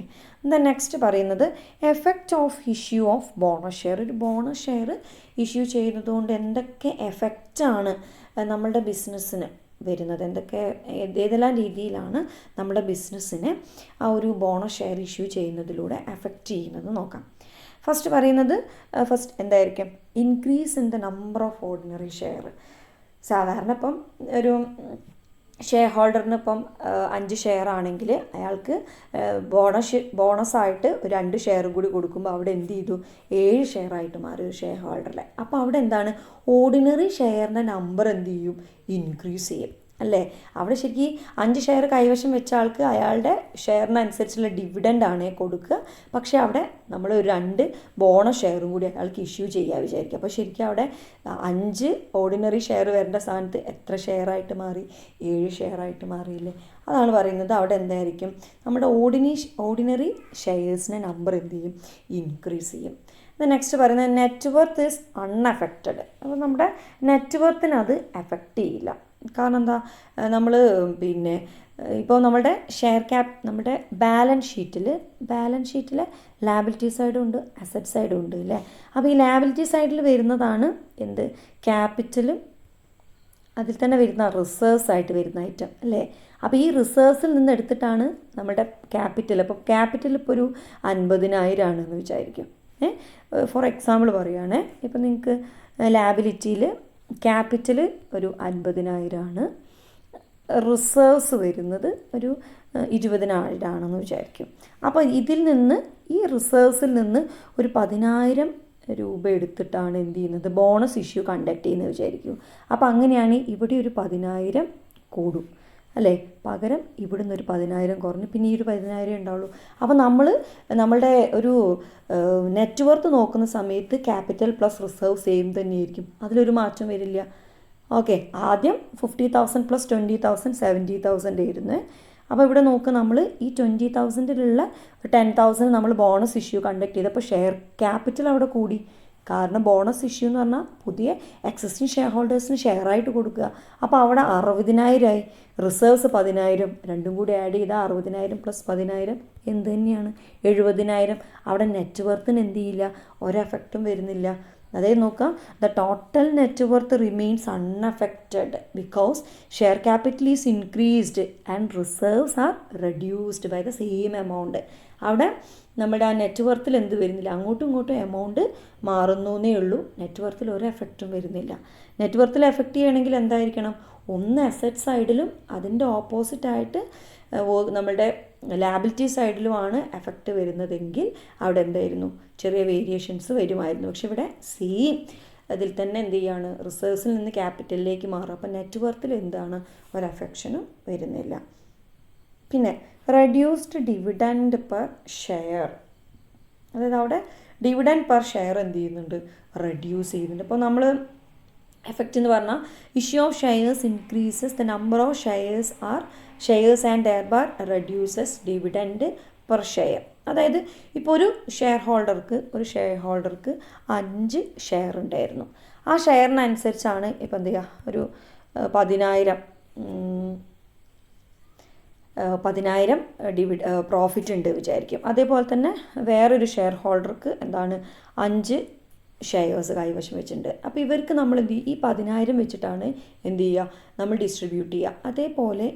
ദെൻ നെക്സ്റ്റ് പറയുന്നത് effect of issue of bonus share. ഒരു ബോണസ് ഷെയർ ഇഷ്യൂ ചെയ്യുന്നത് കൊണ്ട് എന്തൊക്കെ എഫക്റ്റാണ് നമ്മളുടെ ബിസിനസ്സിന് വരുന്നത്, ഏതെല്ലാം രീതിയിലാണ് നമ്മുടെ ബിസിനസ്സിനെ ആ ഒരു ബോണസ് ഷെയർ ഇഷ്യൂ ചെയ്യുന്നതിലൂടെ എഫക്റ്റ് ചെയ്യുന്നത് നോക്കാം. ഫസ്റ്റ് പറയുന്നത് എന്തായിരിക്കും, increase in the number of ordinary share. സാധാരണ ഇപ്പം ഒരു ഷെയർ ഹോൾഡറിന് ഇപ്പം 5 ഷെയർ ആണെങ്കിൽ അയാൾക്ക് ബോണസായിട്ട് 2 ഷെയർ കൂടി കൊടുക്കുമ്പോൾ അവിടെ എന്ത് ചെയ്തു, 7 ഷെയർ ആയിട്ട് മാറി ഒരു ഷെയർ ഹോൾഡറിലെ. അപ്പോൾ അവിടെ എന്താണ്, ഓർഡിനറി ഷെയറിൻ്റെ നമ്പർ എന്ത് ചെയ്യും, ഇൻക്രീസ് ചെയ്യും അല്ലേ. അവിടെ ശരിക്കും 5 ഷെയർ കൈവശം വെച്ച ആൾക്ക് അയാളുടെ ഷെയറിനനുസരിച്ചുള്ള ഡിവിഡൻ്റാണ് കൊടുക്കുക. പക്ഷേ അവിടെ നമ്മൾ ഒരു 2 ബോണസ് ഷെയറും കൂടി അയാൾക്ക് ഇഷ്യൂ ചെയ്യാൻ വിചാരിക്കുക. അപ്പോൾ ശരിക്കും അവിടെ 5 ഓർഡിനറി ഷെയർ വരേണ്ട സ്ഥാനത്ത് എത്ര ഷെയർ ആയിട്ട് മാറി, 7 ഷെയർ ആയിട്ട് മാറിയില്ലേ. അതാണ് പറയുന്നത് അവിടെ എന്തായിരിക്കും, നമ്മുടെ ഓർഡിനറി ഷെയർസിൻ്റെ നമ്പർ എന്ത് ചെയ്യും, ഇൻക്രീസ് ചെയ്യും. നെക്സ്റ്റ് പറയുന്നത് നെറ്റ്വർത്ത് ഈസ് അൺഅഫക്റ്റഡ്. അപ്പോൾ നമ്മുടെ നെറ്റ്വർത്തിന് അത് എഫക്റ്റ് ചെയ്യില്ല. കാരണം എന്താ, നമ്മൾ ഇപ്പോൾ നമ്മുടെ ഷെയർ നമ്മുടെ ബാലൻസ് ഷീറ്റിൽ ലാബിലിറ്റി സൈഡും ഉണ്ട്, അസറ്റ് സൈഡും ഉണ്ട് അല്ലേ. അപ്പോൾ ഈ ലാബിലിറ്റി സൈഡിൽ വരുന്നതാണ് എന്ത്, ക്യാപിറ്റലും അതിൽ തന്നെ വരുന്ന റിസർവ്സ് ആയിട്ട് വരുന്ന ഐറ്റം അല്ലേ. അപ്പോൾ ഈ റിസർവ്സിൽ നിന്ന് എടുത്തിട്ടാണ് നമ്മുടെ ക്യാപിറ്റൽ. അപ്പോൾ ക്യാപിറ്റൽ ഇപ്പോൾ ഒരു 50,000 ആണെന്ന് വിചാരിക്കും. ഫോർ എക്സാമ്പിൾ പറയുകയാണേ, ഇപ്പോൾ നിങ്ങൾക്ക് ലാബിലിറ്റിയിൽ ക്യാപിറ്റൽ ഒരു 50,000 ആണ്, റിസർവ്സ് വരുന്നത് ഒരു 20,000 ആണെന്ന് വിചാരിക്കും. അപ്പോൾ ഇതിൽ നിന്ന്, ഈ റിസർവ്സിൽ നിന്ന് ഒരു 10,000 രൂപ എടുത്തിട്ടാണ് എന്ത് ചെയ്യുന്നത്, ബോണസ് ഇഷ്യൂ കണ്ടക്ട് ചെയ്യുന്നത് വിചാരിക്കും. അപ്പോൾ അങ്ങനെയാണ് ഇവിടെ ഒരു 10,000 കൂടും അല്ലേ, പകരം ഇവിടുന്ന് ഒരു 10,000 കുറഞ്ഞ് പിന്നെ ഈ ഒരു 10,000 ഉണ്ടാവുള്ളൂ. അപ്പോൾ നമ്മളുടെ ഒരു നെറ്റ്വർത്ത് നോക്കുന്ന സമയത്ത് ക്യാപിറ്റൽ പ്ലസ് റിസർവ് സെയിം തന്നെയായിരിക്കും, അതിലൊരു മാറ്റം വരില്ല. ഓക്കെ, ആദ്യം 50,000 പ്ലസ് 20,000 70,000 ആയിരുന്നു. അപ്പോൾ ഇവിടെ നോക്കുക, നമ്മൾ ഈ 20,000-ലുള്ള 10,000 നമ്മൾ ബോണസ് ഇഷ്യൂ കണ്ടക്ട് ചെയ്തപ്പോൾ ഷെയർ ക്യാപിറ്റൽ അവിടെ കൂടി. കാരണം ബോണസ് ഇഷ്യൂ എന്ന് പറഞ്ഞാൽ പുതിയ എക്സിസ്റ്റിംഗ് ഷെയർ ഹോൾഡേഴ്സിന് ഷെയറായിട്ട് കൊടുക്കുക. അപ്പോൾ അവിടെ 60,000 ആയി, റിസർവ്സ് 10,000, രണ്ടും കൂടി ആഡ് ചെയ്താൽ 60,000 പ്ലസ് 10,000 എന്ത് തന്നെയാണ്, 70,000. അവിടെ നെറ്റ്വർത്തിന് എന്ത് ചെയ്യില്ല, ഒരെഫക്റ്റും വരുന്നില്ല. അതായത് നോക്കാം, the total net worth remains unaffected because share capital is increased and reserves are reduced by the same amount. അവിടെ നമ്മുടെ ആ നെറ്റ്വർത്തിൽ എന്ത് വരുന്നില്ല, അങ്ങോട്ടും ഇങ്ങോട്ടും എമൗണ്ട് മാറുന്നേ ഉള്ളൂ, നെറ്റ്വർത്തിൽ ഒരു എഫക്റ്റും വരുന്നില്ല. നെറ്റ്വർത്തിൽ എഫക്റ്റ് ചെയ്യണമെങ്കിൽ എന്തായിരിക്കണം, ഒന്ന് അസറ്റ് സൈഡിലും അതിൻ്റെ ഓപ്പോസിറ്റായിട്ട് നമ്മളുടെ ലാബിലിറ്റി സൈഡിലുമാണ് എഫക്റ്റ് വരുന്നതെങ്കിൽ അവിടെ എന്തായിരുന്നു, ചെറിയ വേരിയേഷൻസ് വരുമായിരുന്നു. പക്ഷെ ഇവിടെ സെയിം അതിൽ തന്നെ എന്ത് ചെയ്യാണ്, റിസർവ്സിൽ നിന്ന് ക്യാപിറ്റലിലേക്ക് മാറും. അപ്പം നെറ്റ് വർത്തിൽ എന്താണ്, ഒരു എഫക്ഷനും വരുന്നില്ല. പിന്നെ റെഡ്യൂസ്ഡ് ഡിവിഡൻഡ് പെർ ഷെയർ, അതായത് അവിടെ ഡിവിഡൻഡ് പെർ ഷെയർ എന്ത് ചെയ്യുന്നുണ്ട്, റെഡ്യൂസ് ചെയ്യുന്നുണ്ട്. അപ്പോൾ നമ്മൾ എഫക്റ്റ് എന്ന് പറഞ്ഞാൽ issue of shares increases the number of shares and thereby reduces dividend per share. അതായത് ഇപ്പോൾ ഒരു ഷെയർ ഹോൾഡർക്ക് 5 ഷെയർ ഉണ്ടായിരുന്നു. ആ ഷെയറിനനുസരിച്ചാണ് ഇപ്പോൾ എന്ത് ചെയ്യുക, ഒരു 10,000 പ്രോഫിറ്റ് ഉണ്ട് വിചാരിക്കും. അതേപോലെ തന്നെ വേറൊരു ഷെയർ ഹോൾഡർക്ക് എന്താണ് 5 ഷെയർസ് കൈവശം വെച്ചിട്ടുണ്ട്. അപ്പോൾ ഇവർക്ക് നമ്മൾ എന്ത് ചെയ്യും, ഈ 10,000 വെച്ചിട്ടാണ് എന്ത് ചെയ്യുക, നമ്മൾ ഡിസ്ട്രിബ്യൂട്ട് ചെയ്യുക. അതേപോലെ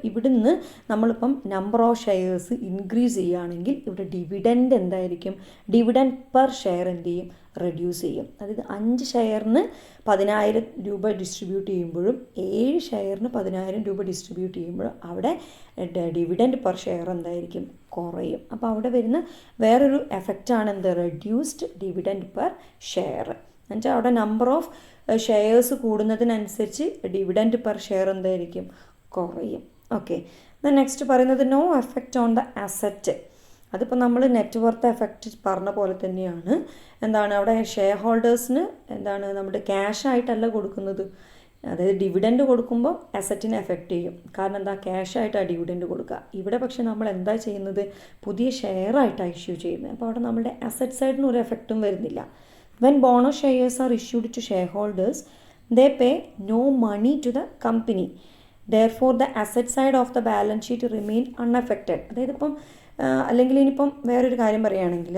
ഇവിടുന്ന് നമ്മളിപ്പം നമ്പർ ഓഫ് ഷെയർസ് ഇൻക്രീസ് ചെയ്യുകയാണെങ്കിൽ ഇവിടെ ഡിവിഡൻഡ് എന്തായിരിക്കും, ഡിവിഡൻഡ് പെർ ഷെയർ എന്ത് ചെയ്യും, റെഡ്യൂസ് ചെയ്യും. അതായത് 5 ഷെയറിന് 10,000 രൂപ ഡിസ്ട്രിബ്യൂട്ട് ചെയ്യുമ്പോഴും 7 ഷെയറിന് 10,000 രൂപ ഡിസ്ട്രിബ്യൂട്ട് ചെയ്യുമ്പോഴും അവിടെ ഡിവിഡൻഡ് പെർ ഷെയർ എന്തായിരിക്കും, കുറയും. അപ്പോൾ അവിടെ വരുന്ന വേറൊരു എഫക്റ്റാണ് എന്ത്, റെഡ്യൂസ്ഡ് ഡിവിഡൻഡ് പെർ ഷെയർ. എന്നുവെച്ചാൽ അവിടെ നമ്പർ ഓഫ് ഷെയർസ് കൂടുന്നതിനനുസരിച്ച് ഡിവിഡൻഡ് പെർ ഷെയർ എന്തായിരിക്കും, കുറയും. ഓക്കെ, നെക്സ്റ്റ് പറയുന്നത് no effect on the asset. അതിപ്പോൾ നമ്മൾ നെറ്റ് വർത്ത് എഫക്റ്റ് പറഞ്ഞ പോലെ തന്നെയാണ്. എന്താണ് അവിടെ ഷെയർ ഹോൾഡേഴ്സിന് എന്താണ് നമ്മുടെ ക്യാഷ് ആയിട്ടല്ല കൊടുക്കുന്നത്. അതായത് ഡിവിഡൻഡ് കൊടുക്കുമ്പോൾ അസറ്റിനെ എഫക്റ്റ് ചെയ്യും. കാരണം എന്താ, ക്യാഷ് ആയിട്ടാണ് ഡിവിഡൻഡ് കൊടുക്കുക. ഇവിടെ പക്ഷേ നമ്മൾ എന്താ ചെയ്യുന്നത്, പുതിയ ഷെയർ ആയിട്ടാണ് ഇഷ്യൂ ചെയ്യുന്നത്. അപ്പോൾ അവിടെ നമ്മുടെ അസറ്റ് സൈഡിന് ഒരു എഫക്റ്റും വരുന്നില്ല. When bonus shares are issued to shareholders they pay no money to the company. Therefore the asset side of the balance sheet remain unaffected. അതായത് ഇപ്പം അല്ലെങ്കിൽ ഇനിയിപ്പം വേറൊരു കാര്യം പറയുകയാണെങ്കിൽ,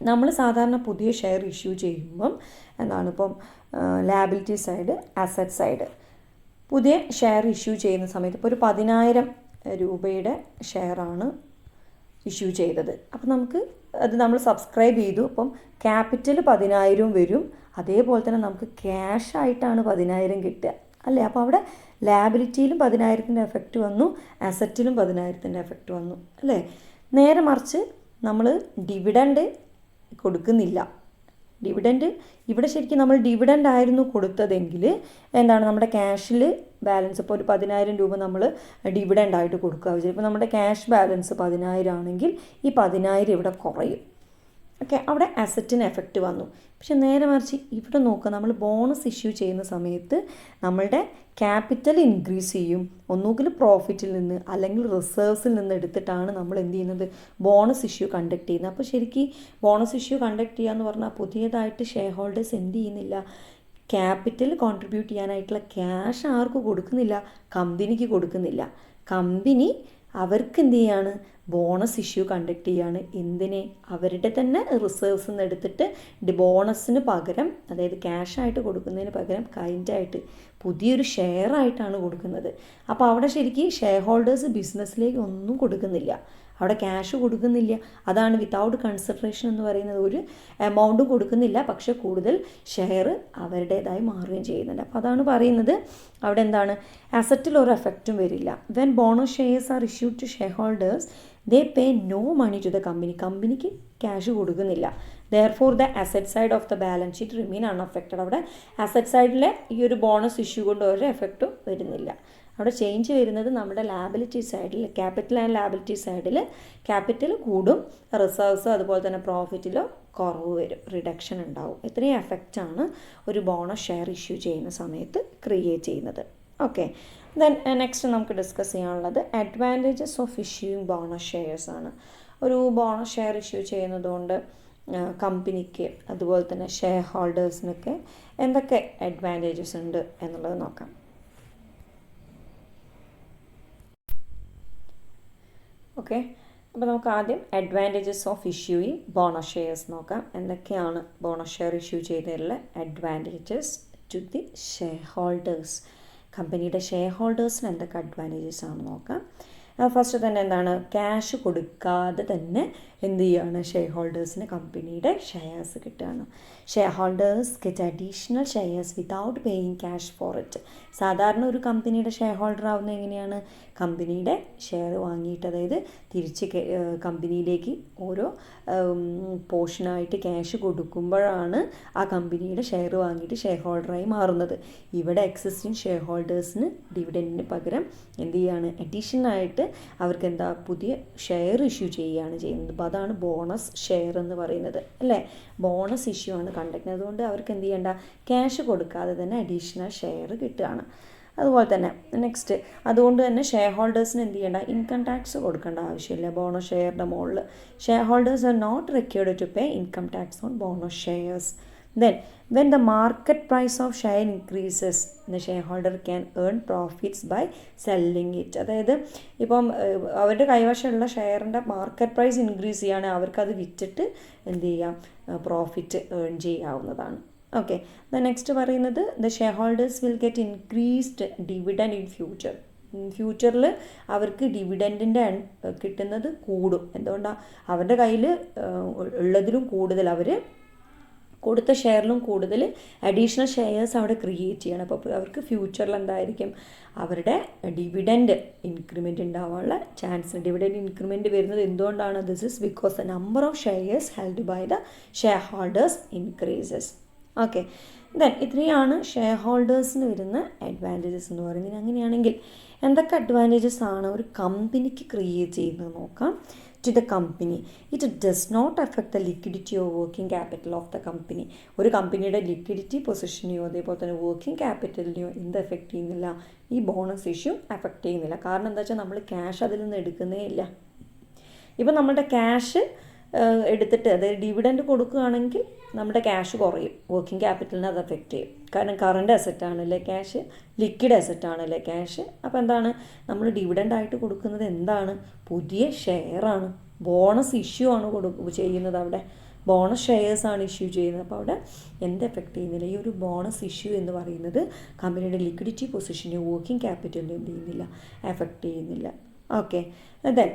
നമ്മൾ സാധാരണ പുതിയ ഷെയർ ഇഷ്യൂ ചെയ്യുമ്പം എന്താണ്, ഇപ്പം ലാബിലിറ്റി സൈഡ്, അസറ്റ് സൈഡ്, പുതിയ ഷെയർ ഇഷ്യൂ ചെയ്യുന്ന സമയത്ത് ഇപ്പോൾ ഒരു 10,000 രൂപയുടെ ഷെയറാണ് ഇഷ്യൂ ചെയ്തത്. അപ്പം നമുക്ക് അത് നമ്മൾ സബ്സ്ക്രൈബ് ചെയ്തു. അപ്പം ക്യാപിറ്റൽ 10,000 വരും. അതേപോലെ തന്നെ നമുക്ക് ക്യാഷ് ആയിട്ടാണ് 10,000 കിട്ടുക, അല്ലേ? അപ്പോൾ അവിടെ ലാബിലിറ്റിയിലും 10,000-ൻ്റെ എഫക്റ്റ് വന്നു, അസറ്റിലും 10,000-ൻ്റെ എഫക്റ്റ് വന്നു, അല്ലേ? നേരെ മറിച്ച് നമ്മൾ ഡിവിഡൻഡ് കൊടുക്കുന്നില്ല. ഡിവിഡൻഡ് ഇവിടെ ശരിക്കും നമ്മൾ ഡിവിഡൻഡ് ആയിരുന്നു കൊടുത്തതെങ്കിൽ എന്താണ്, നമ്മുടെ ക്യാഷിൽ ബാലൻസ് ഇപ്പോൾ ഒരു 10,000 രൂപ നമ്മൾ ഡിവിഡൻഡ് ആയിട്ട് കൊടുക്കുക. ചിലപ്പോൾ നമ്മുടെ ക്യാഷ് ബാലൻസ് 10,000 ആണെങ്കിൽ ഈ 10,000 ഇവിടെ കുറയും. ഓക്കെ, അവിടെ അസറ്റിന് എഫക്റ്റ് വന്നു. പക്ഷെ നേരെ മറിച്ച് ഇവിടെ നോക്കുക, നമ്മൾ ബോണസ് ഇഷ്യൂ ചെയ്യുന്ന സമയത്ത് നമ്മളുടെ ക്യാപിറ്റൽ ഇൻക്രീസ് ചെയ്യും. ഒന്നുകിൽ പ്രോഫിറ്റിൽ നിന്ന് അല്ലെങ്കിൽ റിസർവ്സിൽ നിന്ന് എടുത്തിട്ടാണ് നമ്മൾ എന്ത് ചെയ്യുന്നത്, ബോണസ് ഇഷ്യൂ കണ്ടക്ട് ചെയ്യുന്നത്. അപ്പോൾ ശരിക്കും ബോണസ് ഇഷ്യൂ കണ്ടക്ട് ചെയ്യുക എന്ന് പറഞ്ഞാൽ പുതിയതായിട്ട് ഷെയർ ഹോൾഡേഴ്സ് എന്ത് ചെയ്യുന്നില്ല, ക്യാപിറ്റൽ കോൺട്രിബ്യൂട്ട് ചെയ്യാനായിട്ടുള്ള ക്യാഷ് ആർക്ക് കൊടുക്കുന്നില്ല, കമ്പനിക്ക് കൊടുക്കുന്നില്ല. കമ്പനി അവർക്ക് എന്ത് ചെയ്യാണ്, ബോണസ് ഇഷ്യൂ കണ്ടക്ട് ചെയ്യാണ്. എന്തിനെ, അവരുടെ തന്നെ റിസർവ്സിൽ നിന്ന് എടുത്തിട്ട് ബോണസിന് പകരം, അതായത് ക്യാഷായിട്ട് കൊടുക്കുന്നതിന് പകരം കൈൻഡായിട്ട് പുതിയൊരു ഷെയർ ആയിട്ടാണ് കൊടുക്കുന്നത്. അപ്പോൾ അവിടെ ശരിക്കും ഷെയർ ഹോൾഡേഴ്സ് ബിസിനസ്സിലേക്ക് ഒന്നും കൊടുക്കുന്നില്ല, അവിടെ ക്യാഷ് കൊടുക്കുന്നില്ല. അതാണ് വിത്തൗട്ട് കൺസിഡറേഷൻ എന്ന് പറയുന്നത്. ഒരു എമൗണ്ടും കൊടുക്കുന്നില്ല, പക്ഷെ കൂടുതൽ ഷെയർ അവരുടേതായി മാറുകയും ചെയ്യുന്നുണ്ട്. അപ്പോൾ അതാണ് പറയുന്നത് അവിടെ എന്താണ്, അസറ്റിൽ ഒരു എഫക്റ്റും വരില്ല. When bonus shares are issued to shareholders they pay no money to the company. കമ്പനിക്ക് ക്യാഷ് കൊടുക്കുന്നില്ല. Therefore the asset side of the balance sheet remain unaffected. അവിടെ അസറ്റ് സൈഡിലെ ഈ ഒരു ബോണസ് ഇഷ്യൂ കൊണ്ട് ഒരു എഫക്റ്റും വരുന്നില്ല. അവിടെ ചേഞ്ച് വരുന്നത് നമ്മുടെ ലാബിലിറ്റി സൈഡിൽ, ക്യാപിറ്റൽ ആൻഡ് ലാബിലിറ്റി സൈഡിൽ ക്യാപിറ്റൽ കൂടും, റിസർവ്സ് അതുപോലെ തന്നെ പ്രോഫിറ്റിലോ കുറവ് വരും, റിഡക്ഷൻ ഉണ്ടാവും. ഇത്രയും എഫക്റ്റാണ് ഒരു ബോണസ് ഷെയർ ഇഷ്യൂ ചെയ്യുന്ന സമയത്ത് ക്രിയേറ്റ് ചെയ്യുന്നത്. ഓക്കെ, ദെൻ നെക്സ്റ്റ് നമുക്ക് ഡിസ്കസ് ചെയ്യാനുള്ളത് advantages of issuing bonus shares ആണ്. ഒരു ബോണസ് ഷെയർ ഇഷ്യൂ ചെയ്യുന്നതുകൊണ്ട് കമ്പനിക്ക് അതുപോലെ തന്നെ ഷെയർ ഹോൾഡേഴ്സിനൊക്കെ എന്തൊക്കെ അഡ്വാൻറ്റേജസ് ഉണ്ട് എന്നുള്ളത് നോക്കാം. ഓക്കെ, അപ്പോൾ നമുക്ക് ആദ്യം advantages of issuing bonus shares നോക്കാം. എന്തൊക്കെയാണ് ബോണസ് ഷെയർ ഇഷ്യൂ ചെയ്തതിലുള്ള advantages to the share holders. കമ്പനിയുടെ ഷെയർ ഹോൾഡേഴ്സിന് എന്തൊക്കെ അഡ്വാൻറ്റേജസ് ആണ് നോക്കാം. ഫസ്റ്റ് തന്നെ എന്താണ്, ക്യാഷ് കൊടുക്കാതെ തന്നെ എന്ത് ചെയ്യുകയാണ്, ഷെയർ ഹോൾഡേഴ്സിന് കമ്പനിയുടെ ഷെയർസ് കിട്ടുകയാണ്. Share holders get additional shares without paying cash for it. സാധാരണ ഒരു കമ്പനിയുടെ ഷെയർ ഹോൾഡർ ആവുന്നത് എങ്ങനെയാണ്, കമ്പനിയുടെ ഷെയർ വാങ്ങിയിട്ട്, അതായത് തിരിച്ച് കമ്പനിയിലേക്ക് ഓരോ പോർഷനായിട്ട് ക്യാഷ് കൊടുക്കുമ്പോഴാണ് ആ കമ്പനിയുടെ ഷെയർ വാങ്ങിയിട്ട് ഷെയർ ഹോൾഡറായി മാറുന്നത്. ഇവിടെ എക്സിസ്റ്റിംഗ് ഷെയർ ഹോൾഡേഴ്സിന് ഡിവിഡൻറ്റിന് പകരം എന്ത് ചെയ്യുകയാണ്, അഡീഷണലായിട്ട് അവർക്ക് എന്താ, പുതിയ ഷെയർ ഇഷ്യൂ ചെയ്യുകയാണ് ചെയ്യുന്നത്. അപ്പോൾ അതാണ് ബോണസ് ഷെയർ എന്ന് പറയുന്നത്, അല്ലേ? ബോണസ് ഇഷ്യൂ ആണ് കണ്ടക്ട്. അതുകൊണ്ട് അവർക്ക് എന്ത് ചെയ്യേണ്ട, ക്യാഷ് കൊടുക്കാതെ തന്നെ അഡീഷണൽ ഷെയർ കിട്ടുകയാണ്. അതുപോലെ തന്നെ നെക്സ്റ്റ്, അതുകൊണ്ട് തന്നെ ഷെയർ ഹോൾഡേഴ്സിന് എന്ത് ചെയ്യേണ്ട, ഇൻകം ടാക്സ് കൊടുക്കേണ്ട ആവശ്യമില്ല ബോണസ് ഷെയറിൻ്റെ മുകളിൽ. Shareholders are not required to pay income tax on bonus shares. Then, when the market price of share increases, the shareholder can earn profits by selling it. അതായത് ഇപ്പം അവരുടെ കൈവശമുള്ള ഷെയറിൻ്റെ market price increase ചെയ്യുകയാണെങ്കിൽ അവർക്കത് വിറ്റിട്ട് എന്ത് ചെയ്യാം, profit earn ചെയ്യാവുന്നതാണ്. ഓക്കെ, ദ നെക്സ്റ്റ് പറയുന്നത്, the share holders will get increased dividend in future. ഫ്യൂച്ചറിൽ അവർക്ക് ഡിവിഡൻറ്റിൻ്റെ കിട്ടുന്നത് കൂടും. എന്തുകൊണ്ടാണ്, അവരുടെ കയ്യിൽ ഉള്ളതിലും കൂടുതൽ അവർ കൊടുത്ത ഷെയറിലും കൂടുതൽ അഡീഷണൽ ഷെയർസ് അവിടെ ക്രിയേറ്റ് ചെയ്യണം. അപ്പോൾ അവർക്ക് ഫ്യൂച്ചറിൽ എന്തായിരിക്കും, അവരുടെ ഡിവിഡൻറ്റ് ഇൻക്രിമെൻറ്റ് ഉണ്ടാവാനുള്ള ചാൻസ്. ഡിവിഡൻറ്റ് ഇൻക്രിമെൻറ്റ് വരുന്നത് എന്തുകൊണ്ടാണ്, this is because the number of shares held by the shareholders increases. Okay, then ഇത്രയാണ് ഷെയർ ഹോൾഡേഴ്സിന് വരുന്ന അഡ്വാൻറ്റേജസ് എന്ന് പറയുന്നത്. അങ്ങനെയാണെങ്കിൽ എന്തൊക്കെ അഡ്വാൻറ്റേജസ് ആണ് ഒരു കമ്പനിക്ക് ക്രിയേറ്റ് ചെയ്യുന്നത് നോക്കാം. To the company, it does not affect the liquidity or working capital of the company. ഒരു കമ്പനിയുടെ ലിക്വിഡിറ്റി പൊസിഷനെയോ അതേപോലെ തന്നെ വർക്കിംഗ് ക്യാപിറ്റലിനെയോ എന്ത് എഫക്റ്റ് ചെയ്യുന്നില്ല, ഈ ബോണസ് ഇഷ്യൂ എഫക്റ്റ് ചെയ്യുന്നില്ല. കാരണം എന്താ വെച്ചാൽ നമ്മൾ ക്യാഷ് അതിൽ നിന്ന് എടുക്കുന്നേ ഇല്ല. ഇപ്പം നമ്മുടെ ക്യാഷ് എടുത്തിട്ട്, അതായത് ഡിവിഡൻറ്റ് കൊടുക്കുകയാണെങ്കിൽ നമ്മുടെ ക്യാഷ് കുറയും, വർക്കിംഗ് ക്യാപിറ്റലിനെ അത് എഫക്റ്റ് ചെയ്യും. കാരണം കറണ്ട് അസറ്റാണല്ലേ ക്യാഷ്, ലിക്വിഡ് അസറ്റാണല്ലേ ക്യാഷ്. അപ്പോൾ എന്താണ്, നമ്മൾ ഡിവിഡൻ്റായിട്ട് കൊടുക്കുന്നത് എന്താണ്, പുതിയ ഷെയറാണ്. ബോണസ് ഇഷ്യൂ ആണ് ചെയ്യുന്നത്, അവിടെ ബോണസ് ഷെയർസാണ് ഇഷ്യൂ ചെയ്യുന്നത്. അപ്പോൾ അവിടെ എന്ത് എഫക്റ്റ് ചെയ്യുന്നില്ല. ഈ ഒരു ബോണസ് ഇഷ്യൂ എന്ന് പറയുന്നത് കമ്പനിയുടെ ലിക്വിഡിറ്റി പൊസിഷനെയോ വർക്കിംഗ് ക്യാപിറ്റലിനെയോ എന്ത് ചെയ്യുന്നില്ല, എഫക്റ്റ് ചെയ്യുന്നില്ല. Okay, then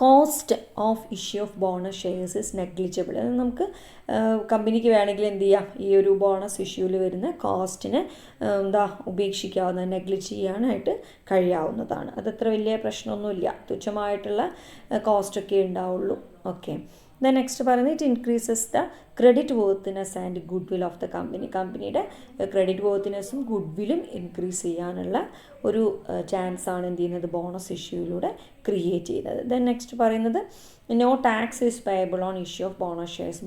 cost of issue of bonus shares is negligible. അത് നമുക്ക് കമ്പനിക്ക് വേണമെങ്കിൽ എന്ത് ചെയ്യാം, ഈ ഒരു ബോണസ് ഇഷ്യൂവിൽ വരുന്ന കോസ്റ്റിനെ ഉപേക്ഷിക്കാവുന്ന, നെഗ്ലിജ് ചെയ്യാനായിട്ട് കഴിയാവുന്നതാണ്. അതത്ര വലിയ പ്രശ്നമൊന്നുമില്ല, തുച്ഛമായിട്ടുള്ള കോസ്റ്റൊക്കെ ഉണ്ടാവുള്ളൂ. ഓക്കെ, ദ നെക്സ്റ്റ് പറയുന്നത്, it increases the credit worthiness and goodwill of the company. കമ്പനിയുടെ ക്രെഡിറ്റ് വർത്തിനെസ്സും ഗുഡ് വില്ലും ഇൻക്രീസ് ചെയ്യാനുള്ള ഒരു ചാൻസാണ് എന്ത് ചെയ്യുന്നത്, ബോണസ് ഇഷ്യൂയിലൂടെ ക്രിയേറ്റ് ചെയ്യുന്നത്. ദെൻ നെക്സ്റ്റ് പറയുന്നത്, no tax is payable on issue of bonus shares.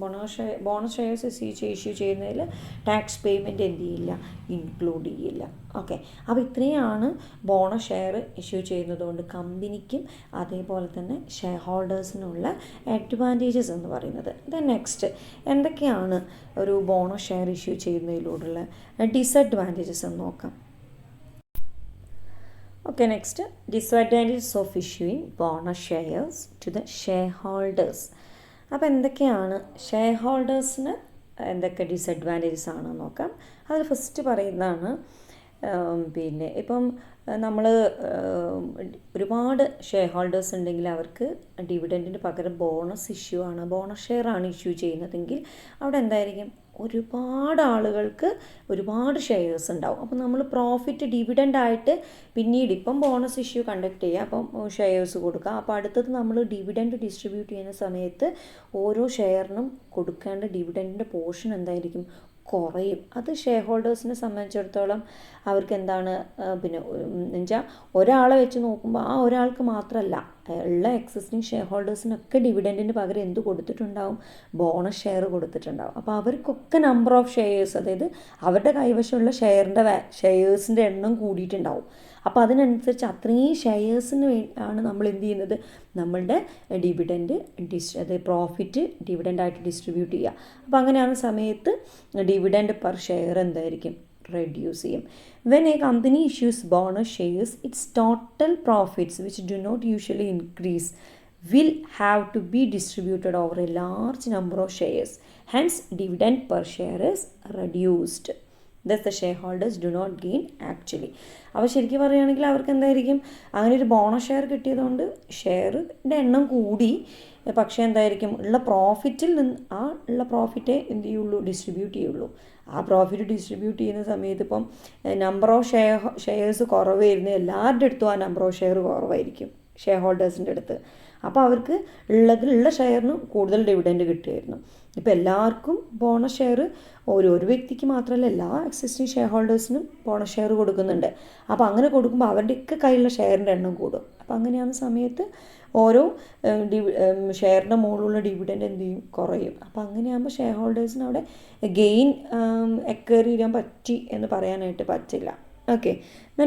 Bonus shares issue ചെയ്യുന്നതിൽ ടാക്സ് പേയ്മെൻറ്റ് എന്ത് ചെയ്യില്ല, ഇൻക്ലൂഡ് ചെയ്യില്ല. ഓക്കെ, അപ്പോൾ ഇത്രയാണ് ബോണസ് ഷെയർ ഇഷ്യൂ ചെയ്യുന്നതുകൊണ്ട് കമ്പനിക്കും അതേപോലെ തന്നെ ഷെയർ ഹോൾഡേഴ്സിനുള്ള അഡ്വാൻറ്റേജസ് എന്ന് പറയുന്നത്. ദെൻ നെക്സ്റ്റ്, എന്തൊക്കെയാണ് ഒരു ബോണസ് ഷെയർ ഇഷ്യൂ ചെയ്യുന്നതിലൂടെയുള്ള ഡിസഡ്വാൻറ്റേജസ് എന്ന് നോക്കാം. Okay, next, disadvantages of issuing bonus shares to the shareholders. അപ്പോൾ എന്തൊക്കെയാണ് ഷെയർ ഹോൾഡേഴ്സിന് എന്തൊക്കെ ഡിസഡ്വാൻറ്റേജസ് ആണെന്ന് നോക്കാം. അതിൽ ഫസ്റ്റ് പറയുന്നതാണ്, പിന്നെ ഇപ്പം നമ്മൾ ഒരുപാട് ഷെയർ ഹോൾഡേഴ്സ് ഉണ്ടെങ്കിൽ അവർക്ക് ഡിവിഡൻറ്റിന് പകരം ബോണസ് ഇഷ്യൂ ആണ്, ബോണസ് ഷെയർ ആണ് ഇഷ്യൂ ചെയ്യുന്നതെങ്കിൽ അവിടെ എന്തായിരിക്കും, ഒരുപാട് ആളുകൾക്ക് ഒരുപാട് ഷെയർസ് ഉണ്ടാവും. അപ്പോൾ നമ്മൾ പ്രോഫിറ്റ് ഡിവിഡൻ്റായിട്ട് പിന്നീട് ഇപ്പം ബോണസ് ഇഷ്യൂ കണ്ടക്ട് ചെയ്യുക, അപ്പം ഷെയർസ് കൊടുക്കുക. അപ്പോൾ അടുത്തത് നമ്മൾ ഡിവിഡൻറ്റ് ഡിസ്ട്രിബ്യൂട്ട് ചെയ്യുന്ന സമയത്ത് ഓരോ ഷെയറിനും കൊടുക്കേണ്ട ഡിവിഡൻറ്റിൻ്റെ പോർഷൻ എന്തായിരിക്കും, കുറയും. അത് ഷെയർ ഹോൾഡേഴ്സിനെ സംബന്ധിച്ചിടത്തോളം അവർക്ക് എന്താണ്, പിന്നെ എന്നുവെച്ചാൽ ഒരാളെ വെച്ച് നോക്കുമ്പോൾ ആ ഒരാൾക്ക് മാത്രമല്ല, ഉള്ള എക്സിസ്റ്റിംഗ് ഷെയർ ഹോൾഡേഴ്സിനൊക്കെ ഡിവിഡൻറ്റിന് പകരം എന്ത് കൊടുത്തിട്ടുണ്ടാവും, ബോണസ് ഷെയർ കൊടുത്തിട്ടുണ്ടാവും. അപ്പോൾ അവർക്കൊക്കെ നമ്പർ ഓഫ് ഷെയർസ്, അതായത് അവരുടെ കൈവശമുള്ള ഷെയർസിൻ്റെ എണ്ണം കൂടിയിട്ടുണ്ടാവും. അപ്പോൾ അതിനനുസരിച്ച് അത്രയും ഷെയർസിന് ആണ് നമ്മൾ എന്ത് ചെയ്യുന്നത്, നമ്മളുടെ ഡിവിഡൻറ്റ് അത് പ്രോഫിറ്റ് ഡിവിഡൻ്റായിട്ട് ഡിസ്ട്രിബ്യൂട്ട് ചെയ്യുക. അപ്പോൾ അങ്ങനെയാകുന്ന സമയത്ത് ഡിവിഡൻറ്റ് പെർ ഷെയർ എന്തായിരിക്കും, റെഡ്യൂസ് ചെയ്യും. When a company issues bonus shares, its total profits, which do not usually increase, will have to be distributed over a large number of shares. Hence, dividend per share is reduced. Thus the shareholders do not gain actually. അപ്പോൾ ശരിക്കും പറയുകയാണെങ്കിൽ അവർക്ക് എന്തായിരിക്കും, അങ്ങനെ ഒരു bonus share കിട്ടിയതുകൊണ്ട് ഷെയറിൻ്റെ എണ്ണം കൂടി, പക്ഷേ എന്തായിരിക്കും, ഉള്ള പ്രോഫിറ്റിൽ നിന്ന് ആ ഉള്ള പ്രോഫിറ്റേ എന്ത് ചെയ്യുള്ളൂ, ഡിസ്ട്രിബ്യൂട്ട് ചെയ്യുള്ളൂ. ആ പ്രോഫിറ്റ് ഡിസ്ട്രിബ്യൂട്ട് ചെയ്യുന്ന സമയത്ത് ഇപ്പം നമ്പർ ഓഫ് ഷെയർസ് കുറവായിരുന്നു, എല്ലാവരുടെ അടുത്തും ആ നമ്പർ ഓഫ് ഷെയർ കുറവായിരിക്കും ഷെയർ ഹോൾഡേഴ്സിൻ്റെ അടുത്ത്. അപ്പോൾ അവർക്ക് ഉള്ള ഷെയറിന് കൂടുതൽ ഡിവിഡൻഡ് കിട്ടുമായിരുന്നു. ഇപ്പോൾ എല്ലാവർക്കും ബോണസ് ഷെയർ ഒരു വ്യക്തിക്ക് മാത്രമല്ല, എല്ലാ എക്സിസ്റ്റിംഗ് ഷെയർ ഹോൾഡേഴ്സിനും ബോണസ് ഷെയർ കൊടുക്കുന്നുണ്ട്. അപ്പോൾ അങ്ങനെ കൊടുക്കുമ്പോൾ അവരുടെയൊക്കെ കയ്യിലുള്ള ഷെയറിൻ്റെ എണ്ണം കൂടും. അപ്പോൾ അങ്ങനെയാകുന്ന സമയത്ത് ഓരോ ഷെയറിൻ്റെ മുകളിലുള്ള ഡിവിഡൻഡ് എന്ത് ചെയ്യും, കുറയും. അപ്പോൾ അങ്ങനെയാകുമ്പോൾ ഷെയർ ഹോൾഡേഴ്സിന് അവിടെ ഗെയിൻ എക്വയർ ചെയ്യാൻ പറ്റി എന്ന് പറയാനായിട്ട് പറ്റില്ല. ഓക്കെ,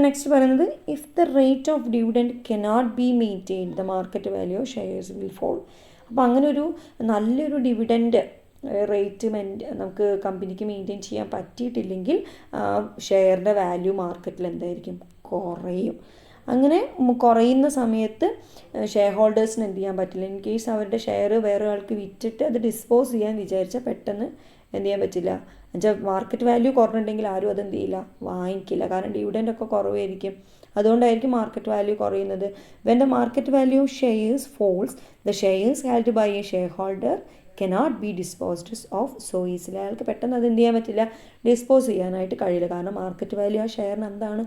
നെക്സ്റ്റ് പറയുന്നത് if the rate of dividend cannot be maintain the market value of shares will fall. അപ്പോൾ അങ്ങനെ ഒരു നല്ലൊരു ഡിവിഡൻഡ് റേറ്റ് നമുക്ക് കമ്പനിക്ക് മെയിൻറ്റെയിൻ ചെയ്യാൻ പറ്റിയിട്ടില്ലെങ്കിൽ ഷെയറിൻ്റെ വാല്യൂ മാർക്കറ്റിൽ എന്തായിരിക്കും, കുറയും. അങ്ങനെ കുറയുന്ന സമയത്ത് ഷെയർ ഹോൾഡേഴ്സിന് എന്ത് ചെയ്യാൻ പറ്റില്ല, ഇൻ കേസ് അവരുടെ ഷെയർ വേറെ ആൾക്ക് വിറ്റിട്ട് അത് ഡിസ്പോസ് ചെയ്യാൻ വിചാരിച്ചാൽ പെട്ടെന്ന് എന്ത് ചെയ്യാൻ പറ്റില്ല. എന്നുവെച്ചാൽ മാർക്കറ്റ് വാല്യൂ കുറഞ്ഞിട്ടുണ്ടെങ്കിൽ ആരും അതെന്ത് ചെയ്യില്ല, വാങ്ങിക്കില്ല. കാരണം ഡിവിഡൻഡ് ഒക്കെ കുറവായിരിക്കും. അതുകൊണ്ടായിരിക്കും മാർക്കറ്റ് വാല്യൂ കുറയുന്നത്. When the market value of shares falls the shares held by a shareholder cannot be disposed of so easily. അയാൾക്ക് പെട്ടെന്ന് അത് എന്ത് ചെയ്യാൻ പറ്റില്ല, ഡിസ്പോസ് ചെയ്യാനായിട്ട് കഴിയില്ല. കാരണം മാർക്കറ്റ് വാല്യൂ ആ ഷെയറിന് എന്താണ്,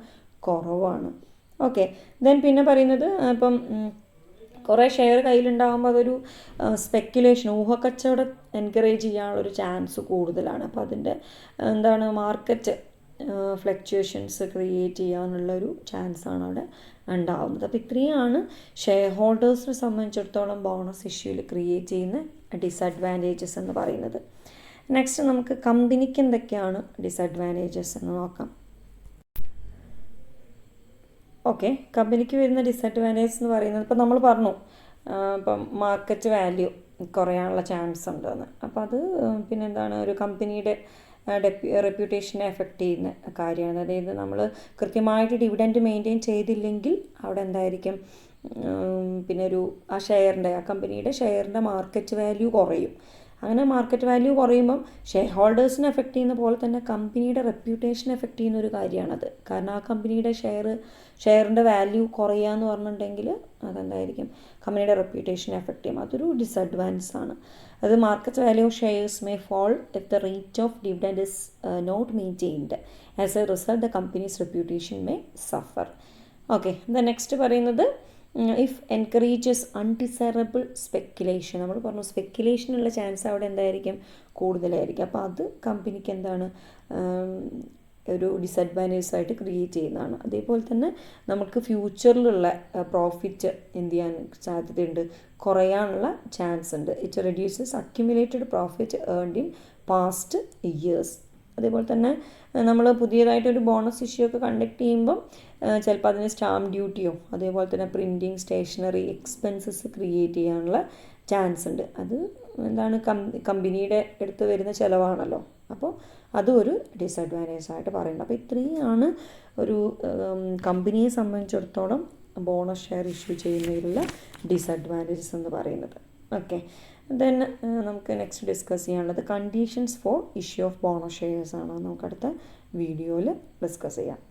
കുറവാണ്. ഓക്കെ, ദെൻ പിന്നെ പറയുന്നത് ഇപ്പം കുറേ ഷെയർ കയ്യിലുണ്ടാകുമ്പോൾ അതൊരു സ്പെക്കുലേഷൻ, ഊഹക്കച്ചവടം എൻകറേജ് ചെയ്യാനുള്ളൊരു ചാൻസ് കൂടുതലാണ്. അപ്പോൾ അതിൻ്റെ എന്താണ്, മാർക്കറ്റ് ഫ്ലക്ച്വേഷൻസ് ക്രിയേറ്റ് ചെയ്യാനുള്ളൊരു ചാൻസാണ് അവിടെ ഉണ്ടാകുന്നത്. അപ്പോൾ ഇത്രയാണ് ഷെയർ ഹോൾഡേഴ്സിനെ സംബന്ധിച്ചിടത്തോളം ബോണസ് ഇഷ്യൂവിൽ ക്രിയേറ്റ് ചെയ്യുന്ന ഡിസഡ്വാൻറ്റേജസ് എന്ന് പറയുന്നത്. നെക്സ്റ്റ് നമുക്ക് കമ്പനിക്ക് എന്തൊക്കെയാണ് ഡിസഡ്വാൻറ്റേജസ് എന്ന് നോക്കാം. ഓക്കെ, കമ്പനിക്ക് വരുന്ന ഡിസഡ്വാൻറ്റേജ് എന്ന് പറയുന്നത് ഇപ്പം നമ്മൾ പറഞ്ഞു, ഇപ്പം മാർക്കറ്റ് വാല്യൂ കുറയാനുള്ള ചാൻസ് ഉണ്ടെന്ന്. അപ്പോൾ അത് പിന്നെ എന്താണ്, ഒരു കമ്പനിയുടെ റെപ്യൂട്ടേഷനെ എഫക്റ്റ് ചെയ്യുന്ന കാര്യമാണ്. അതായത് നമ്മൾ കൃത്യമായിട്ട് ഡിവിഡൻഡ് മെയിൻറ്റെയിൻ ചെയ്തില്ലെങ്കിൽ അവിടെ എന്തായിരിക്കും, പിന്നെ ആ കമ്പനിയുടെ ഷെയറിൻ്റെ മാർക്കറ്റ് വാല്യൂ കുറയും. അങ്ങനെ മാർക്കറ്റ് വാല്യൂ കുറയുമ്പം ഷെയർ ഹോൾഡേഴ്സിനെ എഫക്റ്റ് ചെയ്യുന്ന പോലെ തന്നെ കമ്പനിയുടെ റെപ്യൂട്ടേഷനെ എഫക്റ്റ് ചെയ്യുന്ന ഒരു കാര്യമാണത്. കാരണം ആ കമ്പനിയുടെ ഷെയറിൻ്റെ വാല്യൂ കുറയുക എന്ന് പറഞ്ഞിട്ടുണ്ടെങ്കിൽ അതെന്തായിരിക്കും, കമ്പനിയുടെ റെപ്യൂട്ടേഷനെ എഫക്റ്റ് ചെയ്യും. അതൊരു ഡിസഡ്വാൻറ്റേജ് ആണ്. അത് market value of shares may fall if the rate of dividend is not maintained. As a result the company's reputation may suffer. Okay, the next പറയുന്നത് ഇഫ് എൻകറേജസ് അൺഡിസൈറബിൾ സ്പെക്കുലേഷൻ. നമ്മൾ പറഞ്ഞു സ്പെക്കുലേഷനുള്ള chance അവിടെ എന്തായിരിക്കും, കൂടുതലായിരിക്കും. അപ്പോൾ അത് കമ്പനിക്ക് എന്താണ്, ഒരു ഡിസഡ്വാൻറ്റേജ് ആയിട്ട് ക്രിയേറ്റ് ചെയ്യുന്നതാണ്. അതേപോലെ തന്നെ നമുക്ക് ഫ്യൂച്ചറിലുള്ള പ്രോഫിറ്റ് എന്ത് ചെയ്യാൻ സാധ്യതയുണ്ട്, കുറയാനുള്ള ചാൻസ് ഉണ്ട്. It reduces accumulated profit earned in past years. അതേപോലെ തന്നെ നമ്മൾ പുതിയതായിട്ടൊരു ബോണസ് ഇഷ്യൂ ഒക്കെ കണ്ടക്ട് ചെയ്യുമ്പം ചിലപ്പോൾ അതിന് സ്റ്റാമ്പ് ഡ്യൂട്ടിയോ അതേപോലെ തന്നെ പ്രിൻറ്റിങ് സ്റ്റേഷനറി എക്സ്പെൻസസ് ക്രിയേറ്റ് ചെയ്യാനുള്ള ചാൻസ് ഉണ്ട്. അത് എന്താണ്, കമ്പനിയുടെ അടുത്ത് വരുന്ന ചിലവാണല്ലോ. അപ്പോൾ അതും ഒരു ഡിസഡ്വാൻറ്റേജ് ആയിട്ട് പറയുന്നത്. അപ്പോൾ ഇത്രയാണ് ഒരു കമ്പനിയെ സംബന്ധിച്ചിടത്തോളം ബോണസ് ഷെയർ ഇഷ്യൂ ചെയ്യുന്നതിലുള്ള ഡിസഡ്വാൻറ്റേജസ് എന്ന് പറയുന്നത്. ഓക്കെ, ദെൻ നമുക്ക് നെക്സ്റ്റ് ഡിസ്കസ് ചെയ്യാനുള്ളത് conditions for issue of bonus shares ആണ്. നമുക്ക് അടുത്ത വീഡിയോയിൽ ഡിസ്കസ് ചെയ്യാം.